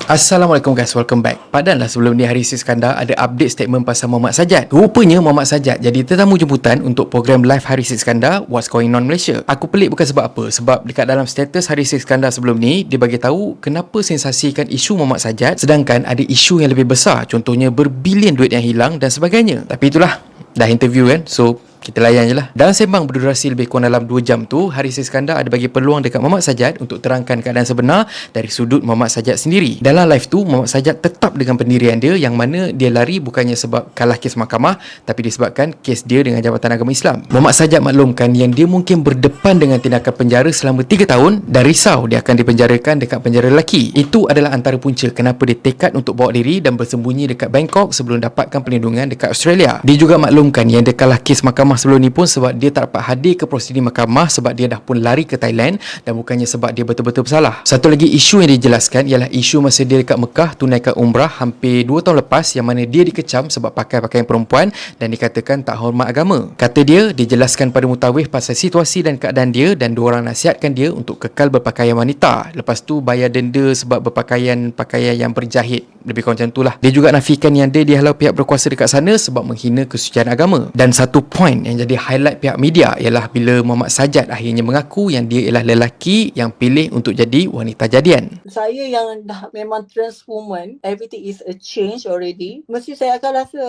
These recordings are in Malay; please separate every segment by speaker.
Speaker 1: Assalamualaikum guys, welcome back. Padanlah sebelum ni Haris Iskandar ada update statement pasal Muhammad Sajat. Rupanya Muhammad Sajat jadi tetamu jemputan untuk program live Haris Iskandar What's Going On Malaysia. Aku pelik bukan sebab apa, sebab dekat dalam status Haris Iskandar sebelum ni dia bagi tahu kenapa sensasikan isu Muhammad Sajat sedangkan ada isu yang lebih besar, contohnya berbilion duit yang hilang dan sebagainya. Tapi itulah, dah interview kan, so kita layan je lah. Dalam sembang berdurasi lebih kurang dalam 2 jam tu, Haris Iskandar ada bagi peluang dekat Muhammad Sajat untuk terangkan keadaan sebenar dari sudut Muhammad Sajat sendiri. Dalam live tu, Muhammad Sajat tetap dengan pendirian dia yang mana dia lari bukannya sebab kalah kes mahkamah, tapi disebabkan kes dia dengan Jabatan Agama Islam. Muhammad Sajat maklumkan yang dia mungkin berdepan dengan tindakan penjara selama 3 tahun dan risau dia akan dipenjarakan dekat penjara lelaki. Itu adalah antara punca kenapa dia tekad untuk bawa diri dan bersembunyi dekat Bangkok sebelum dapatkan perlindungan dekat Australia. Dia juga maklumkan yang dia kalah kes mahkamah sebelum ni pun sebab dia tak dapat hadir ke prosedur mahkamah sebab dia dah pun lari ke Thailand dan bukannya sebab dia betul-betul bersalah. Satu lagi isu yang dijelaskan ialah isu masa dia dekat Mekah tunaikan umrah hampir 2 tahun lepas yang mana dia dikecam sebab pakai pakaian perempuan dan dikatakan tak hormat agama. Kata dia, dijelaskan pada mutawif pasal situasi dan keadaan dia dan diorang nasihatkan dia untuk kekal berpakaian wanita. Lepas tu bayar denda sebab berpakaian yang berjahit. Lebih kurang macam tu lah. Dia juga nafikan yang dia dihalau pihak berkuasa dekat sana sebab menghina kesucian agama. Dan satu point yang jadi highlight pihak media ialah bila Muhammad Sajat akhirnya mengaku yang dia ialah lelaki yang pilih untuk jadi wanita jadian.
Speaker 2: Saya yang dah memang trans woman, everything is a change already. Mesti saya akan rasa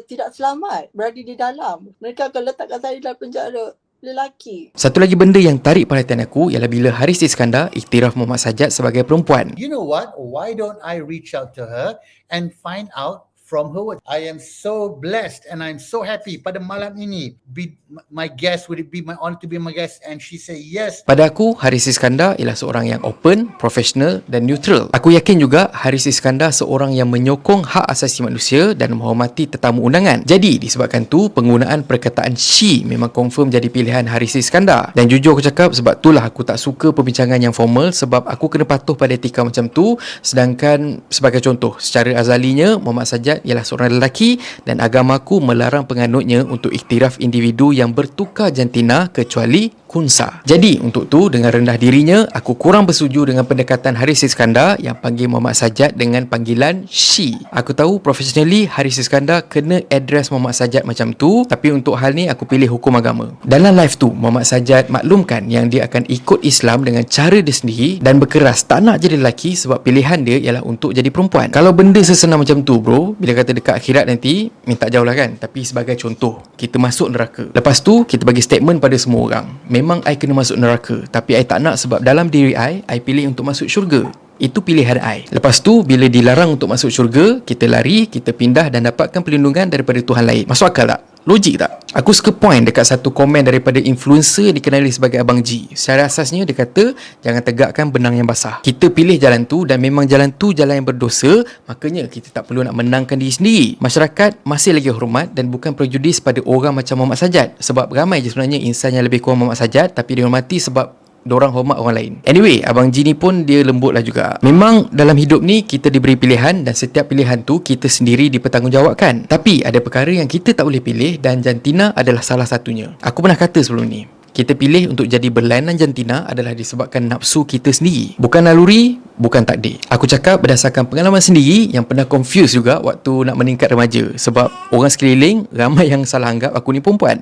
Speaker 2: tidak selamat berada di dalam. Mereka akan letakkan saya dalam penjara lelaki.
Speaker 1: Satu lagi benda yang tarik perhatian aku ialah bila Haris Iskandar iktiraf Muhammad Sajat sebagai perempuan.
Speaker 3: You know what? Why don't I reach out to her and find out from her? I am so blessed and I'm so happy pada malam ini be my guest. Would it be my honor to be my guest? And she say yes.
Speaker 1: Pada aku, Haris Iskandar ialah seorang yang open, profesional dan neutral. Aku yakin juga Haris Iskandar seorang yang menyokong hak asasi manusia dan menghormati tetamu undangan. Jadi disebabkan tu penggunaan perkataan she memang confirm jadi pilihan Haris Iskandar. Dan jujur aku cakap sebab itulah aku tak suka perbincangan yang formal sebab aku kena patuh pada etika macam tu. Sedangkan sebagai contoh, secara azalinya Muhammad Sajat ialah seorang lelaki dan agamaku melarang penganutnya untuk iktiraf individu yang bertukar jantina kecuali kunsa. Jadi untuk tu dengan rendah dirinya aku kurang bersetuju dengan pendekatan Haris Iskandar yang panggil Muhammad Sajat dengan panggilan she. Aku tahu professionally Haris Iskandar kena address Muhammad Sajat macam tu, tapi untuk hal ni aku pilih hukum agama. Dalam live tu Muhammad Sajat maklumkan yang dia akan ikut Islam dengan cara dia sendiri dan berkeras tak nak jadi lelaki sebab pilihan dia ialah untuk jadi perempuan. Kalau benda sesenang macam tu bro, bila kata dekat akhirat nanti minta jauh lah kan, tapi sebagai contoh kita masuk neraka, lepas tu kita bagi statement pada semua orang, memang I kena masuk neraka tapi I tak nak sebab dalam diri I pilih untuk masuk syurga. Itu pilihan I. Lepas tu bila dilarang untuk masuk syurga, kita lari, kita pindah dan dapatkan perlindungan daripada Tuhan lain. Masuk akal tak? Logik tak? Aku suka point dekat satu komen daripada influencer yang dikenali sebagai Abang G. Secara asasnya dia kata jangan tegakkan benang yang basah. Kita pilih jalan tu dan memang jalan tu jalan yang berdosa, makanya kita tak perlu nak menangkan diri sendiri. Masyarakat masih lagi hormat dan bukan prejudis pada orang macam Muhammad Sajat. Sebab ramai je sebenarnya insan yang lebih kurang Muhammad Sajat tapi dihormati sebab dorang hormat orang lain. Anyway, Abang G ni pun dia lembut lah juga. Memang dalam hidup ni kita diberi pilihan dan setiap pilihan tu kita sendiri dipertanggungjawabkan. Tapi ada perkara yang kita tak boleh pilih dan jantina adalah salah satunya. Aku pernah kata sebelum ni, kita pilih untuk jadi berlainan jantina adalah disebabkan nafsu kita sendiri. Bukan naluri, bukan takdir. Aku cakap berdasarkan pengalaman sendiri yang pernah confuse juga waktu nak meningkat remaja. Sebab orang sekeliling ramai yang salah anggap aku ni perempuan.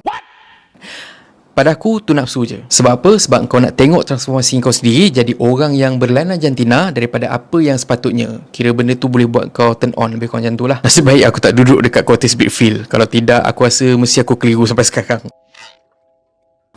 Speaker 1: Pada aku tu nafsu je. Sebab apa? Sebab kau nak tengok transformasi kau sendiri jadi orang yang berlainan jantina daripada apa yang sepatutnya. Kira benda tu boleh buat kau turn on, lebih kurang macam tu lah. Nasib baik aku tak duduk dekat Quarters Bigfield. Kalau tidak aku rasa mesti aku keliru sampai sekarang.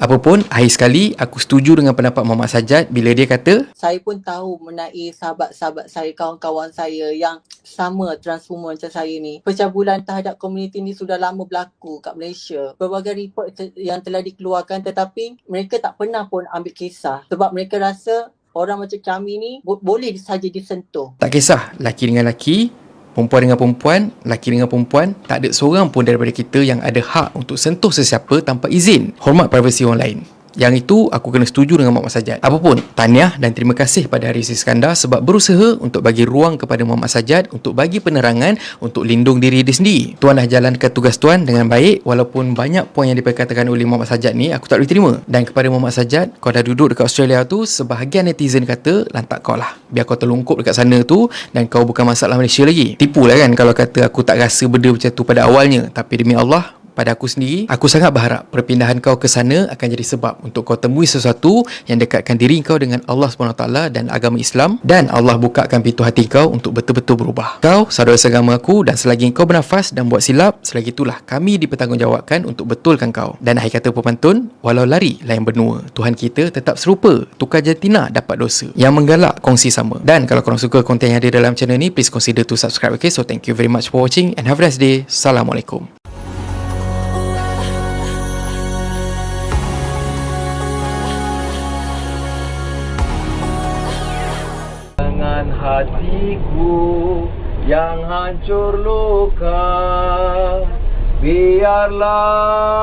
Speaker 1: Apapun, akhir sekali aku setuju dengan pendapat Muhammad Sajat bila dia kata
Speaker 2: Saya pun tahu mengenai sahabat-sahabat saya, kawan-kawan saya yang sama transwoman macam saya ni. Pencabulan terhadap komuniti ni sudah lama berlaku kat Malaysia. Berbagai report yang telah dikeluarkan tetapi mereka tak pernah pun ambil kisah sebab mereka rasa orang macam kami ni boleh saja disentuh.
Speaker 1: tak kisah laki dengan laki, perempuan dengan perempuan, laki dengan perempuan, tak ada seorang pun daripada kita yang ada hak untuk sentuh sesiapa tanpa izin. Hormat privasi orang lain. Yang itu aku kena setuju dengan Muhammad Sajad. Apapun, tahniah dan terima kasih pada Haris Iskandar sebab berusaha untuk bagi ruang kepada Muhammad Sajad untuk bagi penerangan untuk lindung diri dia sendiri. Tuan dah jalankan tugas tuan dengan baik, walaupun banyak poin yang diperkatakan oleh Muhammad Sajad ni aku tak boleh terima. Dan kepada Muhammad Sajad, kau dah duduk dekat Australia tu, sebahagian netizen kata lantak kau lah, biar kau terlungkup dekat sana tu dan kau bukan masalah Malaysia lagi. Tipu lah kan kalau kata aku tak rasa benda macam tu pada awalnya. Tapi demi Allah, pada aku sendiri, aku sangat berharap perpindahan kau ke sana akan jadi sebab untuk kau temui sesuatu yang dekatkan diri kau dengan Allah SWT dan agama Islam, dan Allah bukakan pintu hati kau untuk betul-betul berubah. Kau saudara seagama aku, dan selagi kau bernafas dan buat silap, selagi itulah kami dipertanggungjawabkan untuk betulkan kau. Dan akhir kata pepantun, walau lari lain benua, Tuhan kita tetap serupa, tukar jantina dapat dosa, yang menggalak kongsi sama. Dan kalau korang suka konten yang ada dalam channel ni, please consider to subscribe. Okay, so thank you very much for watching and have a nice day. Assalamualaikum.
Speaker 4: Dengan hatiku yang hancur luka, biarlah